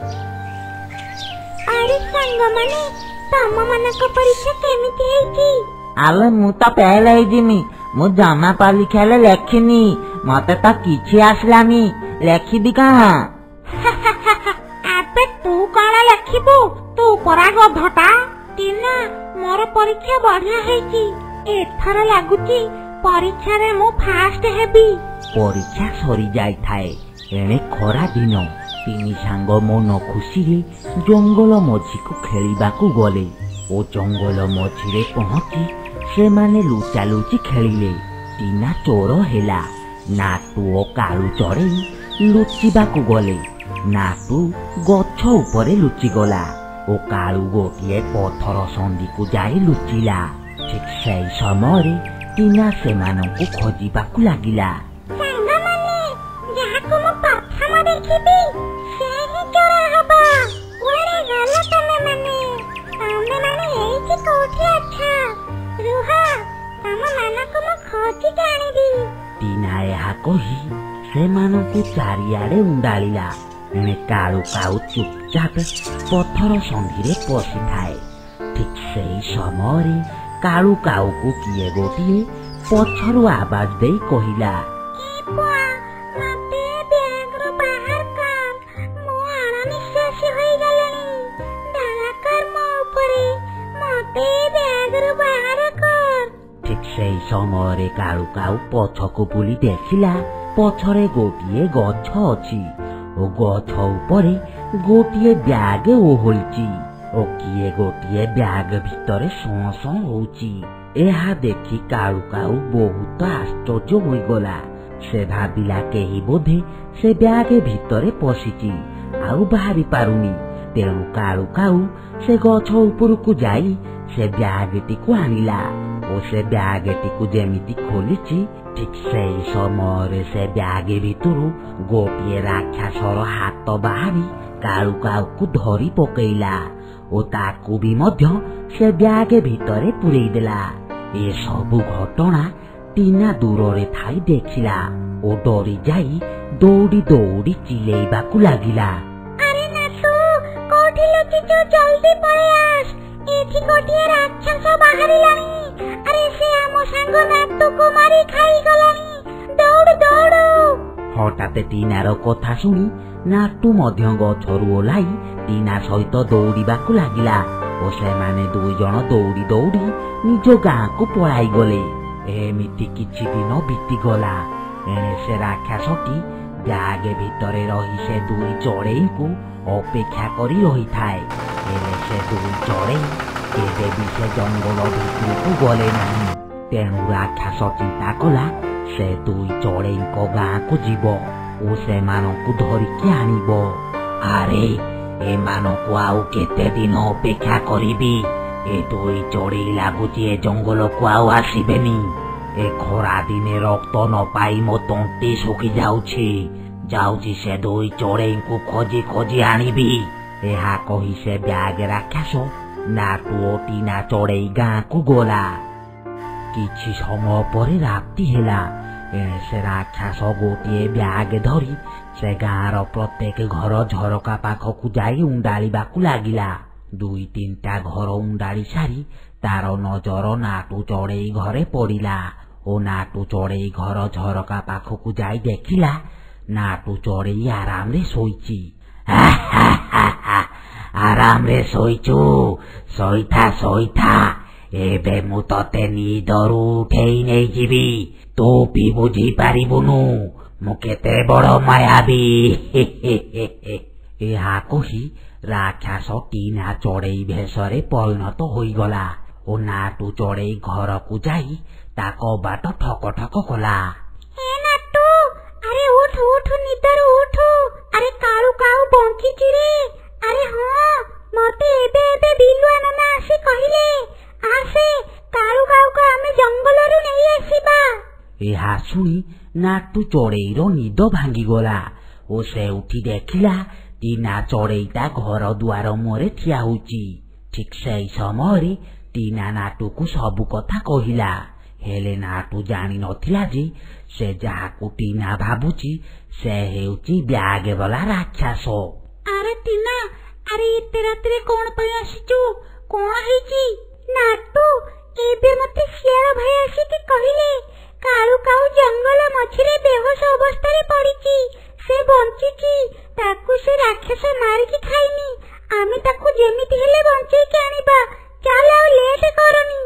अरे सांग माने तम मानक परीक्षा केमिति हेची? आले मु तो फेल है जिमी मु जमा परीक्षा लेखिनी मते तो किछि आसलानी लेखिबी कहा आबे तू काला लेखिबू तू परा गधटा टीना मोर परीक्षा बढ़िया हेची एथर लागुची परीक्षा रे मु फास्ट हेबी। परीक्षा सरी जाई थाए एणे खरा दिन तीन सांग मन खुशी रे जंगल मझी को खेलिबा को गले ओ जंगल मझी रे पहुंची से माने लुचालुची खेलिले। टीना चोर हेला नाटू ओ कालू चढ़े लुचिबा को गले नाटू गछ उपरे लुचि गला ओ कालू गोटे पथर संधि को जाई लुचिला। ठीक सेई समय टीना से मानकु खोजिबा को लागिला। सांग माने याको मु प्रथम देखिबी से ही चोर हबा ओरे गला तमे माने एठी कोठी अच्छा रुहा तम मानक मु खोजी जानिबी। टीना ଏହା କହି ସେମାନଙ୍କୁ ଚାରିଆଡେ ଉଣ୍ଡାଳିଲା। ଏଣେ କାଳୁ କାଉ ଚୁପଚାପ ପଥର ସନ୍ଧିରେ ପଶିଥାଏ। ଠିକ ସେଇ ସମୟରେ କାଳୁ କାଉକୁ କିଏ ଗୋଟିଏ ପଛରୁ ଆବାଜ ଦେଇ କହିଲା, ଠିକ ସେଇ ସମୟରେ କାଳୁ କାଉ ପଛକୁ ବୁଲି ଦେଖିଲା ପଛରେ ଗୋଟିଏ ଗଛ ଅଛି ଓ ଗଛ ଉପରେ ଗୋଟିଏ ବ୍ୟାଗ ଓହଳିଛି ଓ କିଏ ଗୋଟିଏ ବ୍ୟାଗ ଭିତରେ ସଁ ସଁ ହଉଛି। ଏହା ଦେଖି କାଳୁ କାଉ ବହୁତ ଆଶ୍ଚର୍ଯ୍ୟ ହୋଇଗଲା। ସେ ଭାବିଲା କେହି ବୋଧେ ସେ ବ୍ୟାଗ ଭିତରେ ପଶିଛି ଆଉ ବାହାରି ପାରୁନି। ତେଣୁ କାଳୁ କାଉ ସେ ଗଛ ଉପରକୁ ଯାଇ ସେ ବ୍ୟାଗଟିକୁ ଆଣିଲା ଓ ସେ ବ୍ୟାଗଟିକୁ ଯେମିତି ଖୋଲିଛି ଠିକ ସେଇ ସମୟରେ ସେ ବ୍ୟାଗ ଭିତରୁ ଗୋଟିଏ ରାକ୍ଷସର ହାତ ବାହାରି କାଳୁ କାଉକୁ ଧରି ପକେଇଲା ଓ ତାକୁ ବି ମଧ୍ୟ ସେ ବ୍ୟାଗ ଭିତରେ ପୁରେଇ ଦେଲା। ଏସବୁ ଘଟଣା ଟିନା ଦୂରରେ ଥାଇ ଦେଖିଲା ଓ ଡରି ଯାଇ ଦୌଡ଼ି ଦୌଡ଼ି ଚିଲେଇବାକୁ ଲାଗିଲା। ଆରେ ନାଟୁ କୋଉଠି ଲୁଚିଛୁ ଜଲ୍ଦି ପଳେଇ ଆସ ଏଠି ଗୋଟିଏ ରାକ୍ଷସ ବାହାରିଲାଣି। ଆରେ ସେ ଆମ ସାଙ୍ଗ ନାଟୁକୁ ମାରି ଖାଇଗଲାଣି ଦୌଡ଼ ଦୌଡ଼। ହଠାତ୍ ଟିନାର କଥା ଶୁଣି ନାଟୁ ମଧ୍ୟ ଗଛରୁ ଓହ୍ଲାଇ ଟିନା ସହିତ ଦୌଡ଼ିବାକୁ ଲାଗିଲା ଓ ସେମାନେ ଦୁଇ ଜଣ ଦୌଡ଼ି ଦୌଡ଼ି ନିଜ ଗାଁକୁ ପଳାଇ ଗଲେ। ଏମିତି କିଛି ଦିନ ବିତିଗଲା। ଏଣେ ସେ ରାକ୍ଷସଟି ବ୍ୟାଗ ଭିତରେ ରହି ସେ ଦୁଇ ଚଢ଼େଇଙ୍କୁ ଅପେକ୍ଷା କରି ରହିଥାଏ। ହେଲେ ସେ ଦୁଇ ଚଢ଼େଇ କେବେ ବି ସେ ଜଙ୍ଗଲ ଭିତରକୁ ଗଲେ ନାହିଁ। ତେଣୁ ରାକ୍ଷସ ଚିନ୍ତା କଲା ସେ ଦୁଇ ଚଢ଼େଇଙ୍କ ଗାଁକୁ ଯିବ ଓ ସେମାନଙ୍କୁ ଧରିକି ଆଣିବ। ଆରେ ଏମାନଙ୍କୁ ଆଉ କେତେ ଦିନ ଅପେକ୍ଷା କରିବି? ଏ ଦୁଇ ଚଢ଼େଇ ଲାଗୁଛି ଏ ଜଙ୍ଗଲକୁ ଆଉ ଆସିବେନି। ଏ ଖରା ଦିନେ ରକ୍ତ ନ ପାଇ ମୋ ତଣ୍ଟି ଶୁଖି ଯାଉଛି। ଯାଉଛି ସେ ଦୁଇ ଚଢ଼େଇଙ୍କୁ ଖୋଜି ଖୋଜି ଆଣିବି। ଏହା କହି ସେ ବ୍ୟାଗ ରାକ୍ଷସ ନାଟୁ ଓ ଟିନା ଚଢ଼େଇ ଗାଁକୁ ଗଲା। କିଛି ସମୟ ପରେ ରାତି ହେଲା। ଏଣେ ସେ ରାକ୍ଷସ ଗୋଟିଏ ବ୍ୟାଗ ଧରି ସେ ଗାଁର ପ୍ରତ୍ୟେକ ଘର ଝରକା ପାଖକୁ ଯାଇ ଉଣ୍ଡାଳିବାକୁ ଲାଗିଲା। ଦୁଇ ତିନିଟା ଘର ଉଣ୍ଡାଳି ସାରି ତାର ନଜର ନାଟୁ ଚଢ଼େଇ ଘରେ ପଡ଼ିଲା ଓ ନାଟୁ ଚଢ଼େଇ ଘର ଝରକା ପାଖକୁ ଯାଇ ଦେଖିଲା ନାଟୁ ଚଢ଼େଇ ଆରାମରେ ଶୋଇଛି। ଆରାମରେ ଶୋଇଛୁ? ଶୋଇଥା ଶୋଇଥା, ଏବେ ମୁଁ ତତେ ନିଦରୁ ଉଠେଇ ନେଇଯିବି। ତୁ ବି ବୁଝିପାରିବୁନୁ ମୁଁ କେତେ ବଡ ମାୟାବୀ। ଏହା କହି ରାକ୍ଷସ ଟିନା ଚଢ଼େଇ ଭେଷରେ ପରିଣତ ହୋଇଗଲା ଓ ନାଟୁ ଚଢ଼େଇ ଘରକୁ ଯାଇ ତା କବାଟ ଠକ ଠକ କଲା। ଆରେ ଉଠ ଉଠ ନିଦରୁ ଉଠ। ଆରେ କାଳୁ କାଉ ବଞ୍ଚିଛି ରେ। ଆରେ ହଁ ମତେ ଏବେ ଏବେ ବିଲୁଆ ନନା ଆସି କହିଲେ ଆସେ କାଳୁ କାଉକୁ ଆମେ ଜଙ୍ଗଲରୁ ନେଇ ଆସିବା। ଏହା ଶୁଣି ନାଟୁ ଚଢ଼େଇର ନିଦ ଭାଙ୍ଗିଗଲା ଓ ସେ ଉଠି ଦେଖିଲା ଟିନା ଚଢ଼େଇଟା ଘର ଦୁଆର ମୁହଁରେ ଠିଆ ହୋଇଛି। ଠିକ ସେଇ ସମୟରେ ଟିନା ନାଟୁକୁ ସବୁ କଥା କହିଲା। ହେଲେ ନାଟୁ ଜାଣିନଥିଲା ଯେ ସେ ଯାହାକୁ ଟିନା ଭାବୁଛି ସେ ହେଉଛି ବ୍ୟାଗ ବାଲା ରାକ୍ଷସ। ଆରେ ଟିନା, ଆରେ ଏତେ ରାତିରେ କଣ ପାଇଁ ଆସିଛୁ? କଣ ହେଇଛି? ନାଟୁ, ଏବେ ମତେ ଶିଆଳ ଭାଇ ଆସିକି କହିଲେ କାଳୁ କାଉ ଜଙ୍ଗଲ ମଝିରେ ବେହୋସ ଅବସ୍ଥାରେ ପଡିଛି। ସେ ବଞ୍ଚିଛି। ତାକୁ ସେ ରାକ୍ଷସ ମାରିକି ଖାଇନି। ଆମେ ତାକୁ ଯେମିତି ହେଲେ ବଞ୍ଚେଇକି ଆଣିବା। ଚାଲ ଆଉ ଲେଟ୍ କରନି।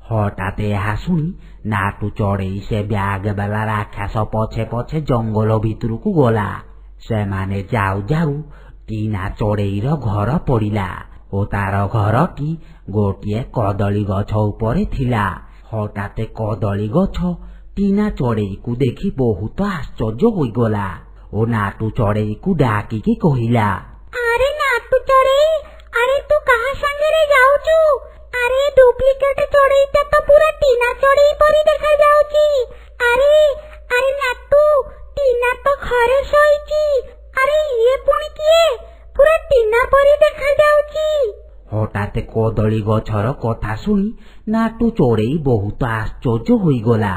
ହଠାତ୍ ଏହା ଶୁଣି ନାଟୁ ଚଢେଇ ସେ ବ୍ୟାଗ ବାଲା ରାକ୍ଷସ ପଛେ ପଛେ ଜଙ୍ଗଲ ଭିତରକୁ ଗଲା। ସେମାନେ ଯାଉ ଯାଉ ଟିନା ଚଢେଇର ଘର ପଡିଲା ଓ ତାର ଘରଟି ଗୋଟିଏ କଦଳୀ ଗଛ ଉପରେ ଥିଲା। ହଠାତ୍ କଦଳୀ ଗଛ ଟିନା ଚଢେଇକୁ ଦେଖି ବହୁତ ଆଶ୍ଚର୍ଯ୍ୟ ହୋଇଗଲା ଓ ନାଟୁ ଚଢେଇକୁ ଡାକିକି କହିଲା, ଆରେ ନାଟୁ ଚଢେଇ, ଆରେ ତୁ କାହା ସାଙ୍ଗରେ ଯାଉଛୁ? ଆରେ ଡୁପ୍ଲିକେଟ ଚଢେଇଟା ତ ପୁରା ଟିନା ଚଢେଇ ପରି ଦେଖା ଯାଉଛି। ଆରେ ଆରେ ନାଟୁ, ଟିନା ତ ଘରେ ଶୋଇଛି। ଆରେ ଇଏ ପୁଣି କିଏ? ପୁରା ଟିନା ପରି ଦେଖା ଯାଉଛି। ହଠାତ୍ କଦଳୀ ଗଛର କଥା ଶୁଣି ନାଟୁ ଚଢେଇ ବହୁତ ଆଶ୍ଚର୍ଯ୍ୟ ହୋଇଗଲା।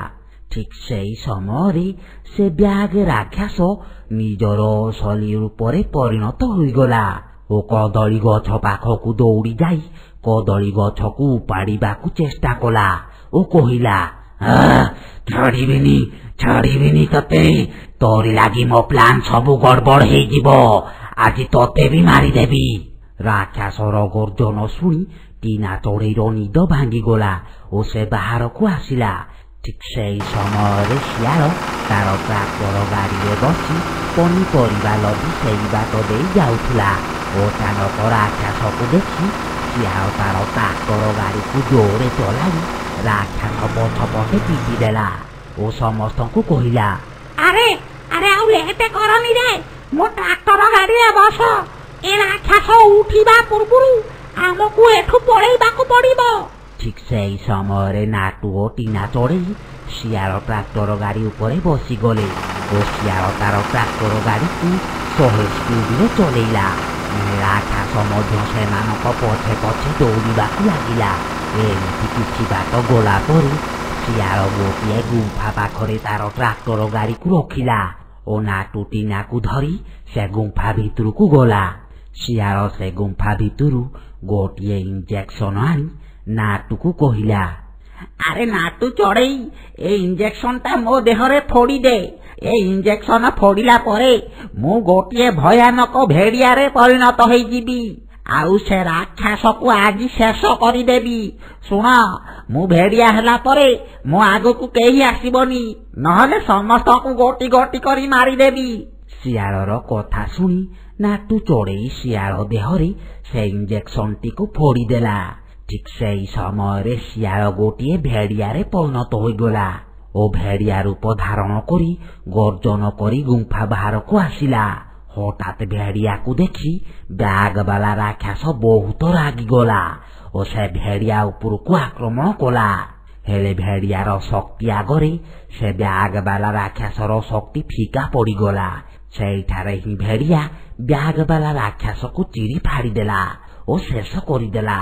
ଠିକ୍ ସେଇ ସମୟରେ ସେ ବ୍ୟାଗ ରାକ୍ଷସ ନିଜର ଅସଲି ରୂପରେ ପରିଣତ ହୋଇଗଲା ଓ କଦଳୀ ଗଛ ପାଖକୁ ଦୌଡ଼ି ଯାଇ କଦଳୀ ଗଛକୁ ଉପାଡ଼ିବାକୁ ଚେଷ୍ଟା କଲା ଓ କହିଲା, ଛାଡ଼ିବିନି ତତେ। ତୋରି ଲାଗି ମୋ ପ୍ଲାନ୍ ସବୁ ଗଡ଼ବଡ଼ ହେଇଯିବ। ଆଜି ତତେ ବି ମାରିଦେବି। ରାକ୍ଷସର ଗର୍ଜନ ଶୁଣି ଟିନା ଚଢେଇର ନିଦ ଭାଙ୍ଗିଗଲା ଓ ସେ ବାହାରକୁ ଆସିଲା। ଠିକ୍ ସେଇ ସମୟରେ ଶିଆଳ ତାର ଟ୍ରାକ୍ଟର ଗାଡ଼ିରେ ବସି ପନିପରିବା ଲଦି ସେଇ ବାଟ ଦେଇ ଯାଉଥିଲା ଓ ଅଚାନକ ରାକ୍ଷସକୁ ଦେଖି ଶିଆଳ ତାର ଟ୍ରାକ୍ଟର ଗାଡ଼ିକୁ ଜୋରରେ ଚଲାଇ ରାକ୍ଷସ ପଛପଟେ ପିଟି ଦେଲା ଓ ସମସ୍ତଙ୍କୁ କହିଲା, ଆରେ ଆରେ ଆଉ ଲେଟ୍ କରନି ରେ, ମୋ ଟ୍ରାକ୍ଟର ଗାଡ଼ିରେ ବସ। ଏ ରାକ୍ଷସ ଉଠିବା ପୂର୍ବରୁ ଆମକୁ ଏଠୁ ପଳେଇବାକୁ ପଡିବ। ଠିକ୍ ସେଇ ସମୟରେ ନାଟୁ ଓ ଟିନା ଚଢେଇ ଶିଆଳ ଟ୍ରାକ୍ଟର ଗାଡ଼ି ଉପରେ ବସିଗଲେ ଓ ଶିଆଳ ତାର ଟ୍ରାକ୍ଟର ଗାଡ଼ିକୁ 100 ସ୍ପିଡରେ ଚଲେଇଲା। ରାକ୍ଷସ ମଧ୍ୟ ସେମାନଙ୍କ ପଛେ ପଛେ ଦୌଡ଼ିବାକୁ ଲାଗିଲା। ଏମିତି କିଛି ବାଟ ଗଲା ପରେ ଶିଆଳ ଗୋଟିଏ ଗୁମ୍ଫା ପାଖରେ ତାର ଟ୍ରାକ୍ଟର ଗାଡ଼ିକୁ ରଖିଲା ଓ ନାଟୁ ଟିନାକୁ ଧରି ସେ ଗୁମ୍ଫା ଭିତରକୁ ଗଲା। ଶିଆଳ ସେ ଗୁମ୍ଫା ଭିତରୁ ଗୋଟିଏ ଇଞ୍ଜେକ୍ସନ ଆଣି ନାଟୁକୁ କହିଲା, ଆରେ ନାଟୁ ଚଢେଇ, ଏ ଇଞ୍ଜେକ୍ସନଟା ମୋ ଦେହରେ ଫୋଡ଼ିଦେ। ଏ ଇଞ୍ଜେକ୍ସନ ଫୋଡ଼ିଲା ପରେ ମୁଁ ଗୋଟିଏ ଭୟାନକ ଭେଡ଼ିଆରେ ପରିଣତ ହେଇଯିବି ଆଉ ସେ ରାକ୍ଷସକୁ ଆଜି ଶେଷ କରିଦେବି। ଶୁଣ, ମୁଁ ଭେଡ଼ିଆ ହେଲା ପରେ ମୋ ଆଗକୁ କେହି ଆସିବନି, ନହେଲେ ସମସ୍ତଙ୍କୁ ଗୋଟି ଗୋଟି କରି ମାରିଦେବି। ଶିଆଳର କଥା ଶୁଣି ନାଟୁ ଚଢେଇ ଶିଆଳ ଦେହରେ ସେ ଇଞ୍ଜେକ୍ସନଟିକୁ ଫୋଡ଼ିଦେଲା। ଠିକ୍ ସେଇ ସମୟରେ ଶିଆଳ ଗୋଟିଏ ଭେଡ଼ିଆରେ ପରିଣତ ହୋଇଗଲା ଓ ଭେଡ଼ିଆ ରୂପ ଧାରଣ କରି ଗର୍ଜନ କରି ଗୁମ୍ଫା ବାହାରକୁ ଆସିଲା। ହଠାତ୍ ଭେଡ଼ିଆକୁ ଦେଖି ବ୍ୟାଗ ବାଲା ରାକ୍ଷସ ବହୁତ ରାଗିଗଲା ଓ ସେ ଭେଡ଼ିଆ ଉପରକୁ ଆକ୍ରମଣ କଲା। ହେଲେ ଭେଡ଼ିଆର ଶକ୍ତି ଆଗରେ ସେ ବ୍ୟାଗ ବାଲା ରାକ୍ଷସର ଶକ୍ତି ଫିକା ପଡ଼ିଗଲା। ସେଇଠାରେ ହିଁ ଭେଡ଼ିଆ ବ୍ୟାଗ ବାଲା ରାକ୍ଷସକୁ ଚିରି ଫାଡ଼ିଦେଲା ଓ ଶେଷ କରିଦେଲା।